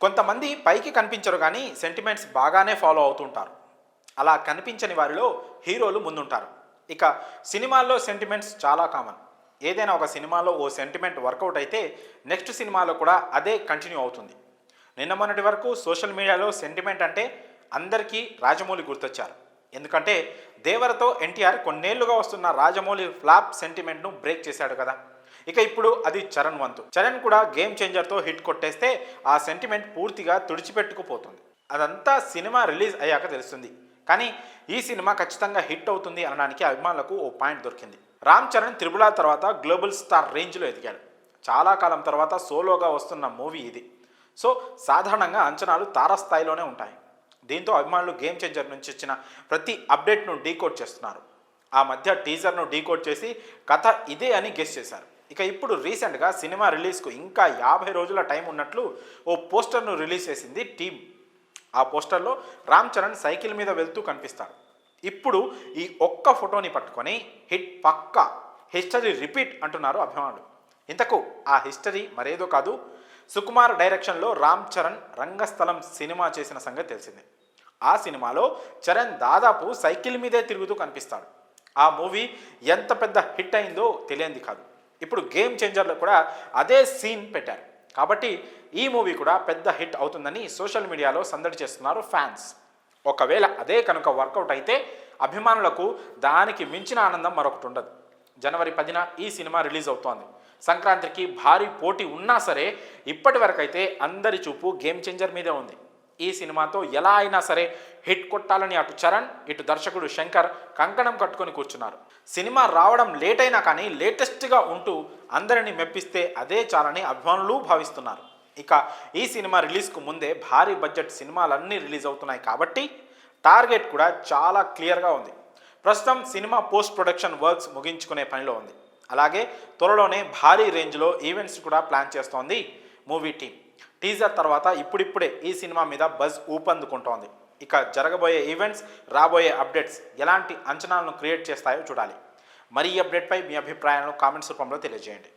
కొంతమంది పైకి కనిపించరు కానీ సెంటిమెంట్స్ బాగానే ఫాలో అవుతుంటారు. అలా కనిపించని వారిలో హీరోలు ముందుంటారు. ఇక సినిమాల్లో సెంటిమెంట్స్ చాలా కామన్. ఏదైనా ఒక సినిమాలో ఓ సెంటిమెంట్ వర్కౌట్ అయితే నెక్స్ట్ సినిమాలో కూడా అదే కంటిన్యూ అవుతుంది. నిన్న మొన్నటి వరకు సోషల్ మీడియాలో సెంటిమెంట్ అంటే అందరికీ రాజమౌళి గుర్తొచ్చారు. ఎందుకంటే దేవరతో ఎన్టీఆర్ కొన్నేళ్లుగా వస్తున్న రాజమౌళి ఫ్లాప్ సెంటిమెంట్ను బ్రేక్ చేశాడు కదా. ఇక ఇప్పుడు అది చరణ్ వంతు. చరణ్ కూడా గేమ్ చేంజర్తో హిట్ కొట్టేస్తే ఆ సెంటిమెంట్ పూర్తిగా తుడిచిపెట్టుకుపోతుంది. అదంతా సినిమా రిలీజ్ అయ్యాక తెలుస్తుంది. కానీ ఈ సినిమా ఖచ్చితంగా హిట్ అవుతుంది అనడానికి అభిమానులకు ఓ పాయింట్ దొరికింది. రామ్ చరణ్ త్రిబుల్ ఆర్ తర్వాత గ్లోబల్ స్టార్ రేంజ్లో ఎదిగాడు. చాలా కాలం తర్వాత సోలోగా వస్తున్న మూవీ ఇది. సో సాధారణంగా అంచనాలు తారస్థాయిలోనే ఉంటాయి. దీంతో అభిమానులు గేమ్ చేంజర్ నుంచి వచ్చిన ప్రతి అప్డేట్ను డీకోడ్ చేస్తున్నారు. ఆ మధ్య టీజర్ను డీకోడ్ చేసి కథ ఇదే అని గెస్ చేశారు. ఇక ఇప్పుడు రీసెంట్గా సినిమా రిలీజ్కు ఇంకా 50 రోజుల టైం ఉన్నట్లు ఓ పోస్టర్ను రిలీజ్ చేసింది టీమ్. ఆ పోస్టర్లో రామ్ చరణ్ సైకిల్ మీద వెళ్తూ కనిపిస్తాడు. ఇప్పుడు ఈ ఒక్క ఫోటోని పట్టుకొని హిట్ పక్కా, హిస్టరీ రిపీట్ అంటున్నారు అభిమానులు. ఇంతకు ఆ హిస్టరీ మరేదో కాదు, సుకుమార్ డైరెక్షన్లో రామ్ చరణ్ రంగస్థలం సినిమా చేసిన సంగతి తెలిసిందే. ఆ సినిమాలో చరణ్ దాదాపు సైకిల్ మీదే తిరుగుతూ కనిపిస్తాడు. ఆ మూవీ ఎంత పెద్ద హిట్ అయిందో తెలియంది కాదు. ఇప్పుడు గేమ్ చేంజర్లో కూడా అదే సీన్ పెట్టారు. కాబట్టి ఈ మూవీ కూడా పెద్ద హిట్ అవుతుందని సోషల్ మీడియాలో సందడి చేస్తున్నారు ఫ్యాన్స్. ఒకవేళ అదే కనుక వర్కౌట్ అయితే అభిమానులకు దానికి మించిన ఆనందం మరొకటి ఉండదు. జనవరి 10న ఈ సినిమా రిలీజ్ అవుతోంది. సంక్రాంతికి భారీ పోటీ ఉన్నా సరే ఇప్పటి వరకైతే అందరి చూపు గేమ్ చేంజర్ మీదే ఉంది. ఈ సినిమాతో ఎలా అయినా సరే హిట్ కొట్టాలని అటు చరణ్ ఇటు దర్శకుడు శంకర్ కంకణం కట్టుకొని కూర్చున్నారు. సినిమా రావడం లేట్ అయినా కానీ లేటెస్ట్గా ఉంటూ అందరిని మెప్పిస్తే అదే చాలని అభిమానులు భావిస్తున్నారు. ఇక ఈ సినిమా రిలీజ్కు ముందే భారీ బడ్జెట్ సినిమాలన్నీ రిలీజ్ అవుతున్నాయి కాబట్టి టార్గెట్ కూడా చాలా క్లియర్గా ఉంది. ప్రస్తుతం సినిమా పోస్ట్ ప్రొడక్షన్ వర్క్స్ ముగించుకునే పనిలో ఉంది. అలాగే త్వరలోనే భారీ రేంజ్లో ఈవెంట్స్ కూడా ప్లాన్ చేస్తోంది మూవీ టీం. టీజర్ తర్వాత ఇప్పుడిప్పుడే ఈ సినిమా మీద బజ్ ఊపందుకుంటోంది. ఇక జరగబోయే ఈవెంట్స్, రాబోయే అప్డేట్స్ ఎలాంటి అంచనాలను క్రియేట్ చేస్తాయో చూడాలి. మరి ఈ అప్డేట్పై మీ అభిప్రాయాలను కామెంట్స్ రూపంలో తెలియజేయండి.